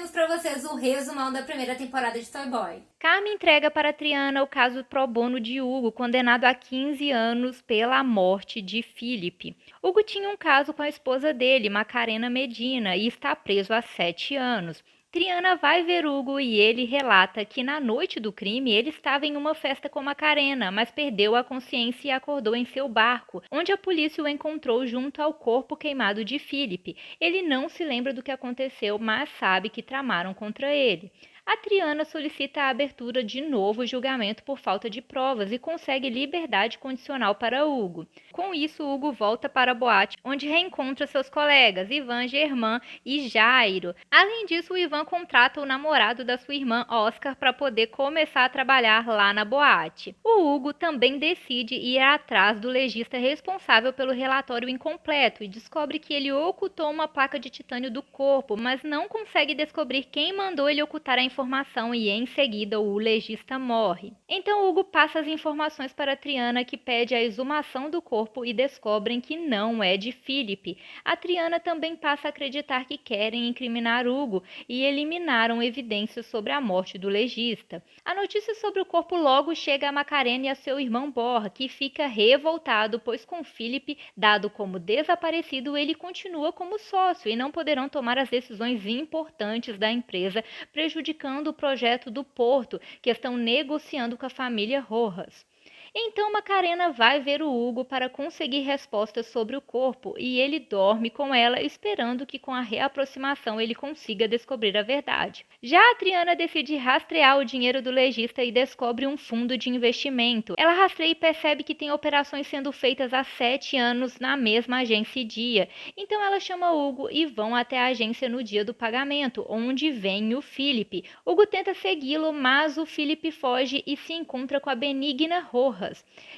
trazemos para vocês o resumão da primeira temporada de Toy Boy. Carmen entrega para Triana o caso pro bono de Hugo, condenado a 15 anos pela morte de Philip. Hugo tinha um caso com a esposa dele, Macarena Medina, e está preso há 7 anos. Triana vai ver Hugo e ele relata que na noite do crime ele estava em uma festa com Macarena, mas perdeu a consciência e acordou em seu barco, onde a polícia o encontrou junto ao corpo queimado de Philip. Ele não se lembra do que aconteceu, mas sabe que tramaram contra ele. A Triana solicita a abertura de novo julgamento por falta de provas e consegue liberdade condicional para Hugo. Com isso, Hugo volta para a boate, onde reencontra seus colegas, Ivan, Germán e Jairo. Além disso, o Ivan contrata o namorado da sua irmã, Oscar, para poder começar a trabalhar lá na boate. O Hugo também decide ir atrás do legista responsável pelo relatório incompleto e descobre que ele ocultou uma placa de titânio do corpo, mas não consegue descobrir quem mandou ele ocultar a informação e em seguida o legista morre. Então Hugo passa as informações para Triana, que pede a exumação do corpo e descobrem que não é de Philip. A Triana também passa a acreditar que querem incriminar Hugo e eliminaram evidências sobre a morte do legista. A notícia sobre o corpo logo chega a Macarena e a seu irmão Borra, que fica revoltado, pois com Philip dado como desaparecido, ele continua como sócio e não poderão tomar as decisões importantes da empresa, prejudicando o projeto do porto, que estão negociando com a família Rojas. Então Macarena vai ver o Hugo para conseguir respostas sobre o corpo e ele dorme com ela, esperando que com a reaproximação ele consiga descobrir a verdade. Já a Triana decide rastrear o dinheiro do legista e descobre um fundo de investimento. Ela rastreia e percebe que tem operações sendo feitas há 7 anos na mesma agência e dia. Então ela chama Hugo e vão até a agência no dia do pagamento, onde vem o Philip. Hugo tenta segui-lo, mas o Philip foge e se encontra com a Benigna Rojas,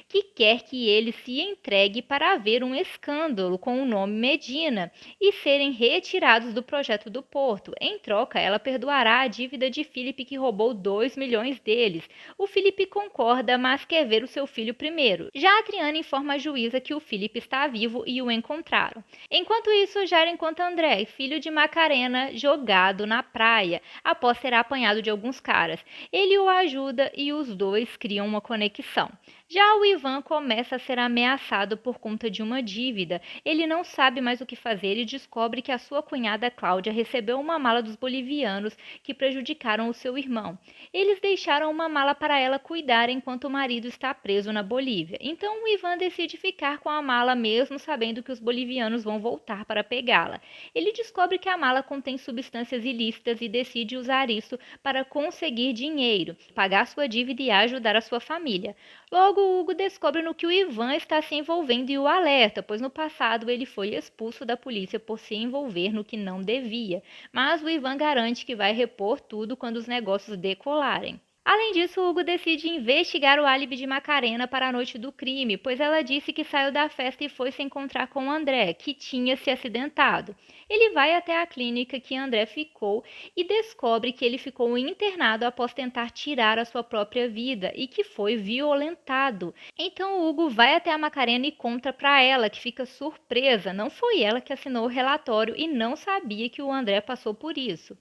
que quer que ele se entregue para haver um escândalo com o nome Medina e serem retirados do projeto do porto. Em troca, ela perdoará a dívida de Philip, que roubou 2 milhões deles. O Philip concorda, mas quer ver o seu filho primeiro. Já a Triana informa a juíza que o Philip está vivo e o encontraram. Enquanto isso, Jairo encontra André, filho de Macarena, jogado na praia, após ser apanhado de alguns caras. Ele o ajuda e os dois criam uma conexão. Já o Ivan começa a ser ameaçado por conta de uma dívida. Ele não sabe mais o que fazer e descobre que a sua cunhada Cláudia recebeu uma mala dos bolivianos que prejudicaram o seu irmão. Eles deixaram uma mala para ela cuidar enquanto o marido está preso na Bolívia. Então o Ivan decide ficar com a mala mesmo sabendo que os bolivianos vão voltar para pegá-la. Ele descobre que a mala contém substâncias ilícitas e decide usar isso para conseguir dinheiro, pagar sua dívida e ajudar a sua família. Logo, Hugo descobre no que o Ivan está se envolvendo e o alerta, pois no passado ele foi expulso da polícia por se envolver no que não devia. Mas o Ivan garante que vai repor tudo quando os negócios decolarem. Além disso, Hugo decide investigar o álibi de Macarena para a noite do crime, pois ela disse que saiu da festa e foi se encontrar com André, que tinha se acidentado. Ele vai até a clínica que André ficou e descobre que ele ficou internado após tentar tirar a sua própria vida e que foi violentado. Então Hugo vai até a Macarena e conta para ela, que fica surpresa. Não foi ela que assinou o relatório e não sabia que o André passou por isso.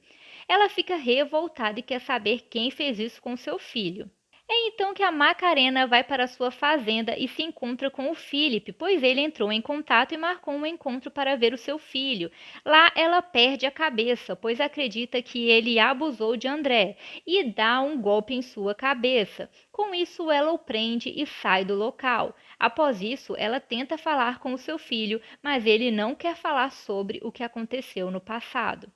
Ela fica revoltada e quer saber quem fez isso com seu filho. É então que a Macarena vai para sua fazenda e se encontra com o Philip, pois ele entrou em contato e marcou um encontro para ver o seu filho. Lá ela perde a cabeça, pois acredita que ele abusou de André e dá um golpe em sua cabeça. Com isso, ela o prende e sai do local. Após isso, ela tenta falar com o seu filho, mas ele não quer falar sobre o que aconteceu no passado.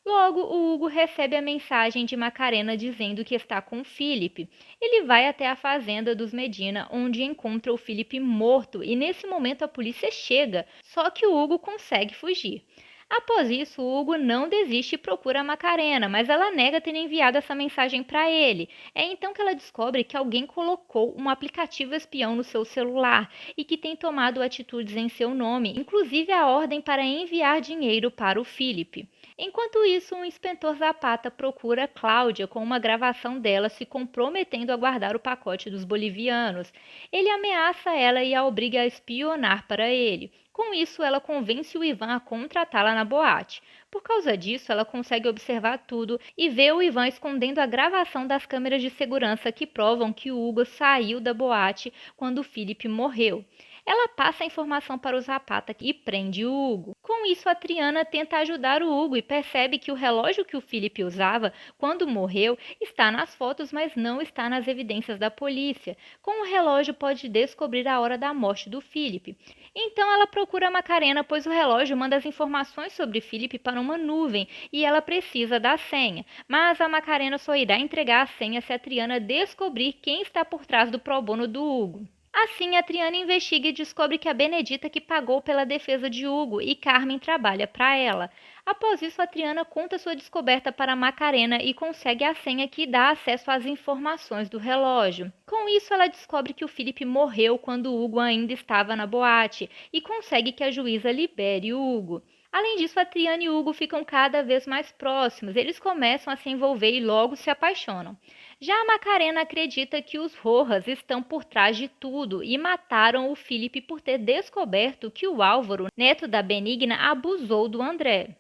Logo, o Hugo recebe a mensagem de Macarena dizendo que está com Philip. Ele vai até a fazenda dos Medina, onde encontra o Philip morto, e nesse momento a polícia chega, só que o Hugo consegue fugir. Após isso, o Hugo não desiste e procura a Macarena, mas ela nega ter enviado essa mensagem para ele. É então que ela descobre que alguém colocou um aplicativo espião no seu celular e que tem tomado atitudes em seu nome, inclusive a ordem para enviar dinheiro para o Philip. Enquanto isso, um inspetor Zapata procura Cláudia com uma gravação dela se comprometendo a guardar o pacote dos bolivianos. Ele ameaça ela e a obriga a espionar para ele. Com isso, ela convence o Ivan a contratá-la na boate. Por causa disso, ela consegue observar tudo e vê o Ivan escondendo a gravação das câmeras de segurança que provam que o Hugo saiu da boate quando o Philip morreu. Ela passa a informação para o Zapata e prende o Hugo. Com isso, a Triana tenta ajudar o Hugo e percebe que o relógio que o Philip usava quando morreu está nas fotos, mas não está nas evidências da polícia. Com o relógio, pode descobrir a hora da morte do Philip. Então, ela procura a Macarena, pois o relógio manda as informações sobre Philip para uma nuvem e ela precisa da senha. Mas a Macarena só irá entregar a senha se a Triana descobrir quem está por trás do pro bono do Hugo. Assim, a Triana investiga e descobre que a Benedita que pagou pela defesa de Hugo e Carmen trabalha para ela. Após isso, a Triana conta sua descoberta para Macarena e consegue a senha que dá acesso às informações do relógio. Com isso, ela descobre que o Philip morreu quando Hugo ainda estava na boate e consegue que a juíza libere o Hugo. Além disso, a Triana e Hugo ficam cada vez mais próximos. Eles começam a se envolver e logo se apaixonam. Já a Macarena acredita que os Rojas estão por trás de tudo e mataram o Philip por ter descoberto que o Álvaro, neto da Benigna, abusou do André.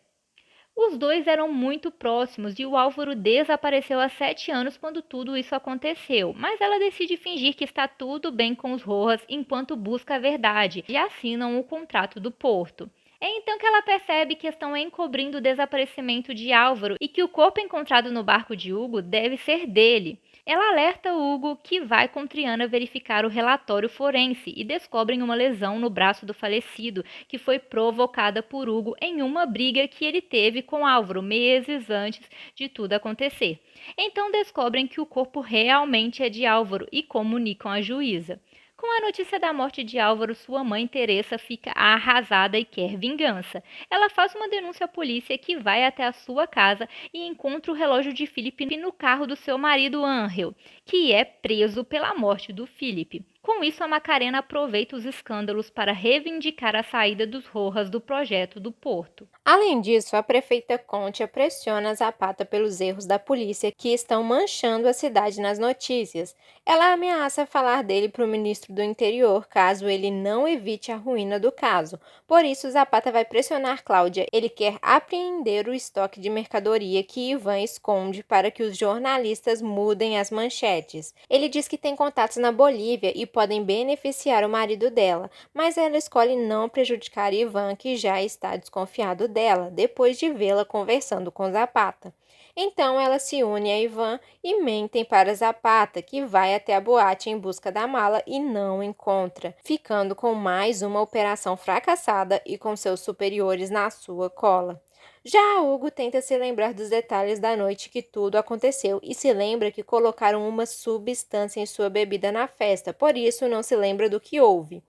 Os dois eram muito próximos e o Álvaro desapareceu há 7 anos quando tudo isso aconteceu, mas ela decide fingir que está tudo bem com os Rojas enquanto busca a verdade e assinam o contrato do porto. É então que ela percebe que estão encobrindo o desaparecimento de Álvaro e que o corpo encontrado no barco de Hugo deve ser dele. Ela alerta Hugo que vai com Triana verificar o relatório forense e descobrem uma lesão no braço do falecido, que foi provocada por Hugo em uma briga que ele teve com Álvaro meses antes de tudo acontecer. Então descobrem que o corpo realmente é de Álvaro e comunicam à juíza. Com a notícia da morte de Álvaro, sua mãe Teresa fica arrasada e quer vingança. Ela faz uma denúncia à polícia que vai até a sua casa e encontra o relógio de Philip no carro do seu marido Angel, que é preso pela morte do Philip. Com isso, a Macarena aproveita os escândalos para reivindicar a saída dos Rojas do projeto do Porto. Além disso, a prefeita Concha pressiona Zapata pelos erros da polícia que estão manchando a cidade nas notícias. Ela ameaça falar dele para o ministro do Interior caso ele não evite a ruína do caso. Por isso, Zapata vai pressionar Cláudia. Ele quer apreender o estoque de mercadoria que Ivan esconde para que os jornalistas mudem as manchetes. Ele diz que tem contatos na Bolívia e podem beneficiar o marido dela, mas ela escolhe não prejudicar Ivan, que já está desconfiado dela, depois de vê-la conversando com Zapata. Então ela se une a Ivan e mentem para Zapata, que vai até a boate em busca da mala e não encontra, ficando com mais uma operação fracassada e com seus superiores na sua cola. Já Hugo tenta se lembrar dos detalhes da noite que tudo aconteceu e se lembra que colocaram uma substância em sua bebida na festa, por isso não se lembra do que houve.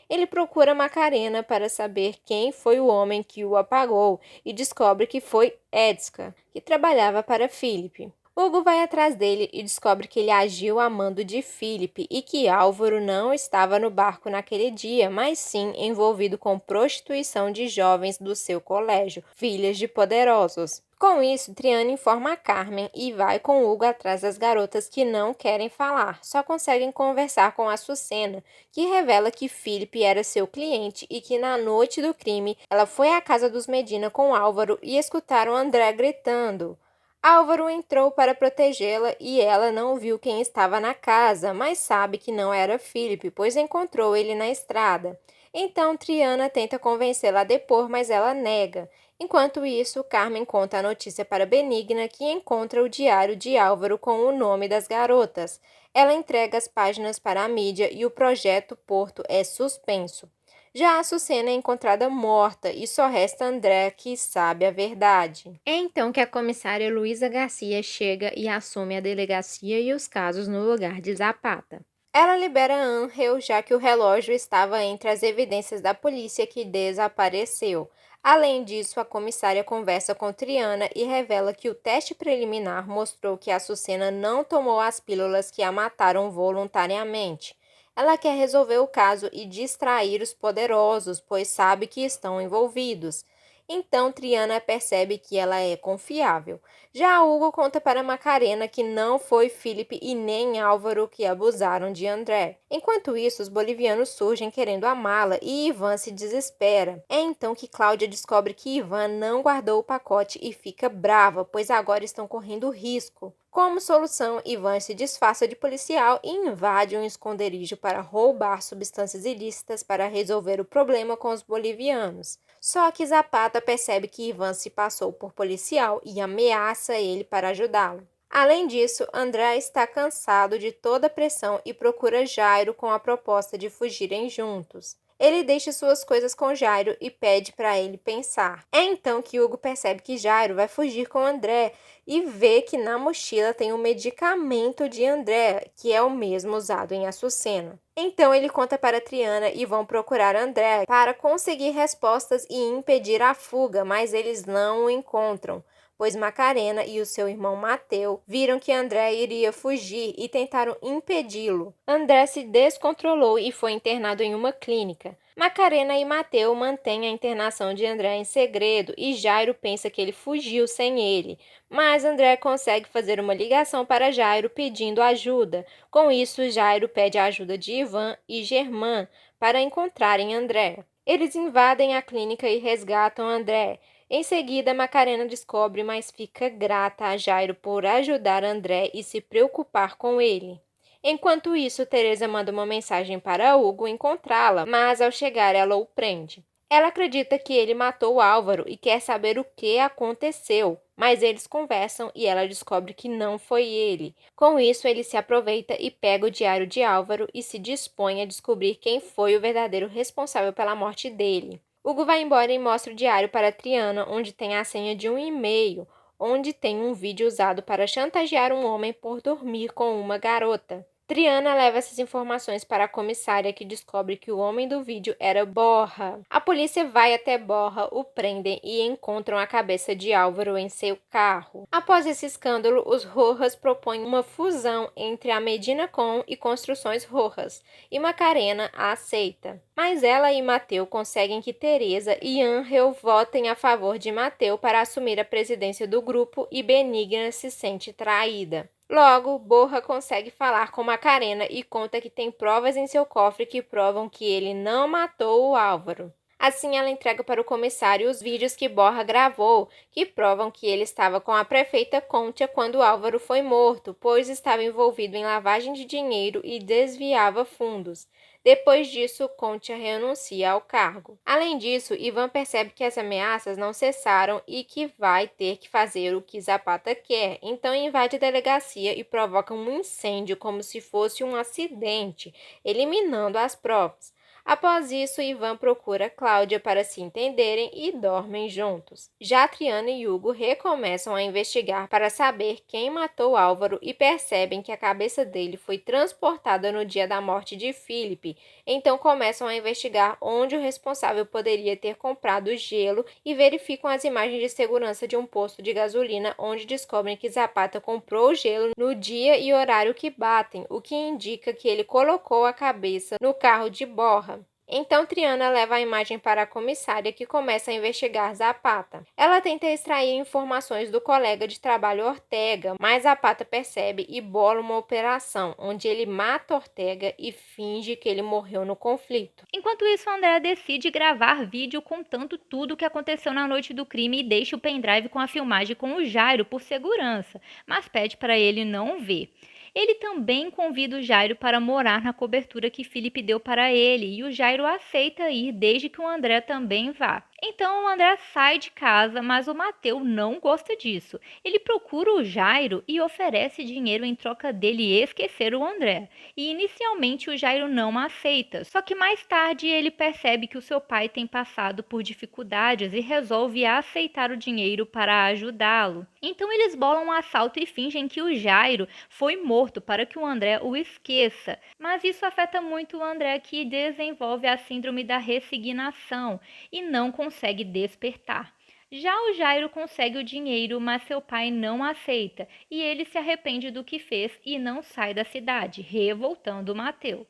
Ele procura Macarena para saber quem foi o homem que o apagou e descobre que foi Edska, que trabalhava para Philip. Hugo vai atrás dele e descobre que ele agiu a mando de Philip e que Álvaro não estava no barco naquele dia, mas sim envolvido com prostituição de jovens do seu colégio, filhas de poderosos. Com isso, Triana informa a Carmen e vai com Hugo atrás das garotas que não querem falar, só conseguem conversar com a Açucena, que revela que Philip era seu cliente e que na noite do crime ela foi à casa dos Medina com Álvaro e escutaram André gritando. Álvaro entrou para protegê-la e ela não viu quem estava na casa, mas sabe que não era Philip, pois encontrou ele na estrada. Então Triana tenta convencê-la a depor, mas ela nega. Enquanto isso, Carmen conta a notícia para Benigna, que encontra o diário de Álvaro com o nome das garotas. Ela entrega as páginas para a mídia e o projeto Porto é suspenso. Já a Açucena é encontrada morta e só resta André, que sabe a verdade. É então que a comissária Luísa Garcia chega e assume a delegacia e os casos no lugar de Zapata. Ela libera Angel, já que o relógio estava entre as evidências da polícia que desapareceu. Além disso, a comissária conversa com Triana e revela que o teste preliminar mostrou que a Açucena não tomou as pílulas que a mataram voluntariamente. Ela quer resolver o caso e distrair os poderosos, pois sabe que estão envolvidos. Então Triana percebe que ela é confiável. Já Hugo conta para Macarena que não foi Felipe e nem Álvaro que abusaram de André. Enquanto isso, os bolivianos surgem querendo amá-la e Ivan se desespera. É então que Cláudia descobre que Ivan não guardou o pacote e fica brava, pois agora estão correndo risco. Como solução, Ivan se disfarça de policial e invade um esconderijo para roubar substâncias ilícitas para resolver o problema com os bolivianos. Só que Zapata percebe que Ivan se passou por policial e ameaça ele para ajudá-lo. Além disso, André está cansado de toda a pressão e procura Jairo com a proposta de fugirem juntos. Ele deixa suas coisas com Jairo e pede para ele pensar. É então que Hugo percebe que Jairo vai fugir com André e vê que na mochila tem um medicamento de André, que é o mesmo usado em Açucena. Então ele conta para Triana e vão procurar André para conseguir respostas e impedir a fuga, mas eles não o encontram, pois Macarena e o seu irmão Mateu viram que André iria fugir e tentaram impedi-lo. André se descontrolou e foi internado em uma clínica. Macarena e Mateu mantêm a internação de André em segredo e Jairo pensa que ele fugiu sem ele, mas André consegue fazer uma ligação para Jairo pedindo ajuda. Com isso, Jairo pede a ajuda de Ivan e Germán para encontrarem André. Eles invadem a clínica e resgatam André. Em seguida, Macarena descobre, mas fica grata a Jairo por ajudar André e se preocupar com ele. Enquanto isso, Teresa manda uma mensagem para Hugo encontrá-la, mas ao chegar ela o prende. Ela acredita que ele matou Álvaro e quer saber o que aconteceu, mas eles conversam e ela descobre que não foi ele. Com isso, ele se aproveita e pega o diário de Álvaro e se dispõe a descobrir quem foi o verdadeiro responsável pela morte dele. Hugo vai embora e mostra o diário para Triana, onde tem a senha de um e-mail, onde tem um vídeo usado para chantagear um homem por dormir com uma garota. Triana leva essas informações para a comissária, que descobre que o homem do vídeo era Borra. A polícia vai até Borra, o prendem e encontram a cabeça de Álvaro em seu carro. Após esse escândalo, os Rojas propõem uma fusão entre a Medina Com e Construções Rojas, e Macarena a aceita. Mas ela e Mateu conseguem que Teresa e Angel votem a favor de Mateu para assumir a presidência do grupo e Benigna se sente traída. Logo, Borra consegue falar com Macarena e conta que tem provas em seu cofre que provam que ele não matou o Álvaro. Assim, ela entrega para o comissário os vídeos que Borra gravou, que provam que ele estava com a prefeita Concha quando Álvaro foi morto, pois estava envolvido em lavagem de dinheiro e desviava fundos. Depois disso, Concha renuncia ao cargo. Além disso, Ivan percebe que as ameaças não cessaram e que vai ter que fazer o que Zapata quer, então invade a delegacia e provoca um incêndio como se fosse um acidente, eliminando as provas. Após isso, Ivan procura Cláudia para se entenderem e dormem juntos. Já Triana e Hugo recomeçam a investigar para saber quem matou Álvaro e percebem que a cabeça dele foi transportada no dia da morte de Felipe, então começam a investigar onde o responsável poderia ter comprado gelo e verificam as imagens de segurança de um posto de gasolina, onde descobrem que Zapata comprou o gelo no dia e horário que batem, o que indica que ele colocou a cabeça no carro de Borra. Então Triana leva a imagem para a comissária, que começa a investigar Zapata. Ela tenta extrair informações do colega de trabalho Ortega, mas Zapata percebe e bola uma operação, onde ele mata Ortega e finge que ele morreu no conflito. Enquanto isso, André decide gravar vídeo contando tudo o que aconteceu na noite do crime e deixa o pendrive com a filmagem com o Jairo por segurança, mas pede para ele não ver. Ele também convida o Jairo para morar na cobertura que Felipe deu para ele, e o Jairo aceita ir desde que o André também vá. Então o André sai de casa, mas o Mateu não gosta disso. Ele procura o Jairo e oferece dinheiro em troca dele esquecer o André. E inicialmente o Jairo não aceita, só que mais tarde ele percebe que o seu pai tem passado por dificuldades e resolve aceitar o dinheiro para ajudá-lo. Então eles bolam um assalto e fingem que o Jairo foi morto para que o André o esqueça. Mas isso afeta muito o André, que desenvolve a síndrome da ressignação e não consegue despertar. Já o Jairo consegue o dinheiro, mas seu pai não aceita e ele se arrepende do que fez e não sai da cidade, revoltando Mateu.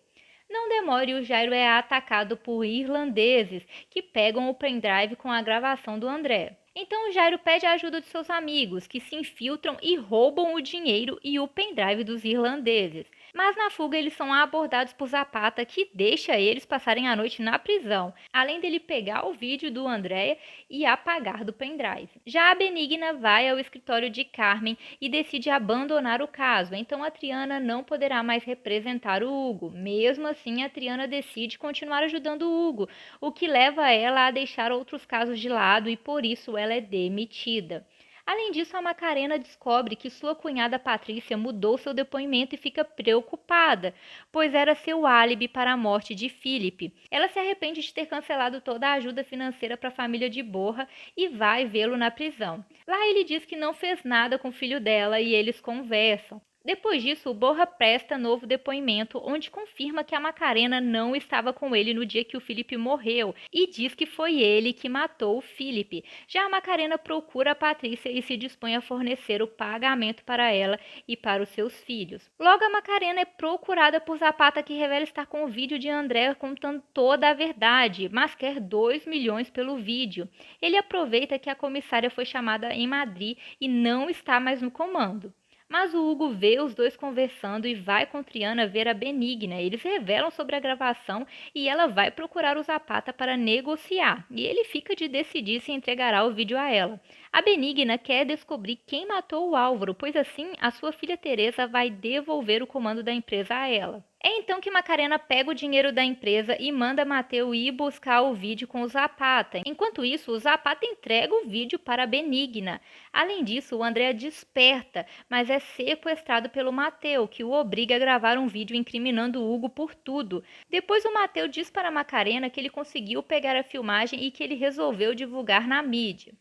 Não demore, o Jairo é atacado por irlandeses que pegam o pendrive com a gravação do André. Então o Jairo pede a ajuda de seus amigos, que se infiltram e roubam o dinheiro e o pendrive dos irlandeses. Mas na fuga eles são abordados por Zapata, que deixa eles passarem a noite na prisão, além dele pegar o vídeo do André e apagar do pendrive. Já a Benigna vai ao escritório de Carmen e decide abandonar o caso, então a Triana não poderá mais representar o Hugo. Mesmo assim, a Triana decide continuar ajudando o Hugo, o que leva ela a deixar outros casos de lado e por isso ela é demitida. Além disso, a Macarena descobre que sua cunhada Patrícia mudou seu depoimento e fica preocupada, pois era seu álibi para a morte de Philip. Ela se arrepende de ter cancelado toda a ajuda financeira para a família de Borra e vai vê-lo na prisão. Lá ele diz que não fez nada com o filho dela e eles conversam. Depois disso, o Borra presta novo depoimento, onde confirma que a Macarena não estava com ele no dia que o Felipe morreu e diz que foi ele que matou o Felipe. Já a Macarena procura a Patrícia e se dispõe a fornecer o pagamento para ela e para os seus filhos. Logo, a Macarena é procurada por Zapata, que revela estar com o vídeo de André contando toda a verdade, mas quer 2 milhões pelo vídeo. Ele aproveita que a comissária foi chamada em Madrid e não está mais no comando. Mas o Hugo vê os dois conversando e vai com Triana ver a Benigna. Eles revelam sobre a gravação e ela vai procurar o Zapata para negociar. E ele fica de decidir se entregará o vídeo a ela. A Benigna quer descobrir quem matou o Álvaro, pois assim a sua filha Teresa vai devolver o comando da empresa a ela. É então que Macarena pega o dinheiro da empresa e manda Mateu ir buscar o vídeo com o Zapata. Enquanto isso, o Zapata entrega o vídeo para a Benigna. Além disso, o André desperta, mas é sequestrado pelo Mateu, que o obriga a gravar um vídeo incriminando o Hugo por tudo. Depois o Mateu diz para Macarena que ele conseguiu pegar a filmagem e que ele resolveu divulgar na mídia.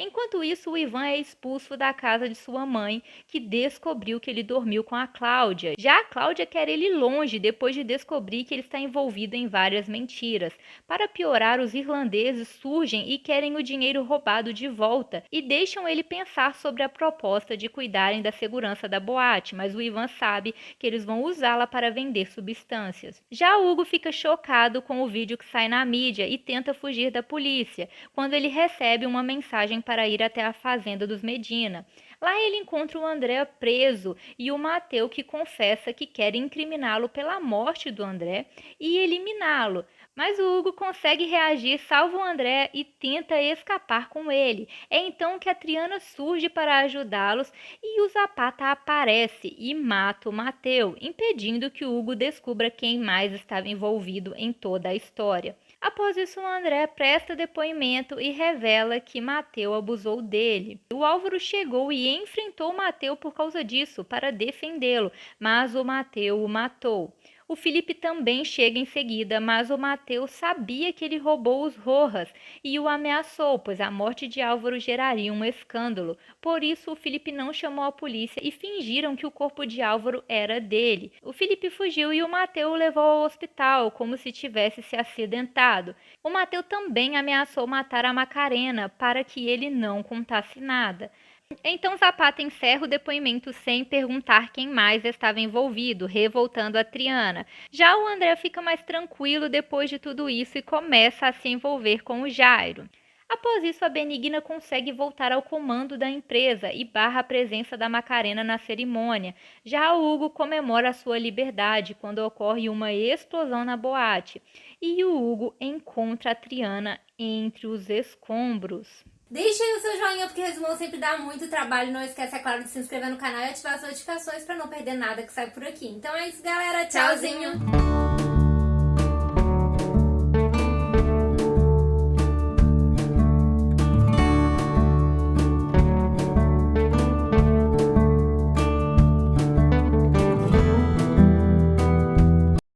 Enquanto isso, o Ivan é expulso da casa de sua mãe, que descobriu que ele dormiu com a Cláudia. Já a Cláudia quer ele longe depois de descobrir que ele está envolvido em várias mentiras. Para piorar, os irlandeses surgem e querem o dinheiro roubado de volta e deixam ele pensar sobre a proposta de cuidarem da segurança da boate, mas o Ivan sabe que eles vão usá-la para vender substâncias. Já Hugo fica chocado com o vídeo que sai na mídia e tenta fugir da polícia, quando ele recebe uma mensagem para ir até a fazenda dos Medina. Lá ele encontra o André preso e o Mateu, que confessa que quer incriminá-lo pela morte do André e eliminá-lo. Mas o Hugo consegue reagir, salva o André e tenta escapar com ele. É então que a Triana surge para ajudá-los e o Zapata aparece e mata o Mateu, impedindo que o Hugo descubra quem mais estava envolvido em toda a história. Após isso, o André presta depoimento e revela que Mateu abusou dele. O Álvaro chegou e enfrentou Mateu por causa disso, para defendê-lo, mas o Mateu o matou. O Felipe também chega em seguida, mas o Mateu sabia que ele roubou os Rojas e o ameaçou, pois a morte de Álvaro geraria um escândalo. Por isso, o Felipe não chamou a polícia e fingiram que o corpo de Álvaro era dele. O Felipe fugiu e o Mateu o levou ao hospital, como se tivesse se acidentado. O Mateu também ameaçou matar a Macarena para que ele não contasse nada. Então Zapata encerra o depoimento sem perguntar quem mais estava envolvido, revoltando a Triana. Já o André fica mais tranquilo depois de tudo isso e começa a se envolver com o Jairo. Após isso, a Benigna consegue voltar ao comando da empresa e barra a presença da Macarena na cerimônia. Já o Hugo comemora a sua liberdade quando ocorre uma explosão na boate. E o Hugo encontra a Triana entre os escombros. Deixe aí o seu joinha, porque Resumão sempre dá muito trabalho. Não esquece, é claro, de se inscrever no canal e ativar as notificações para não perder nada que sai por aqui. Então é isso, galera. Tchauzinho!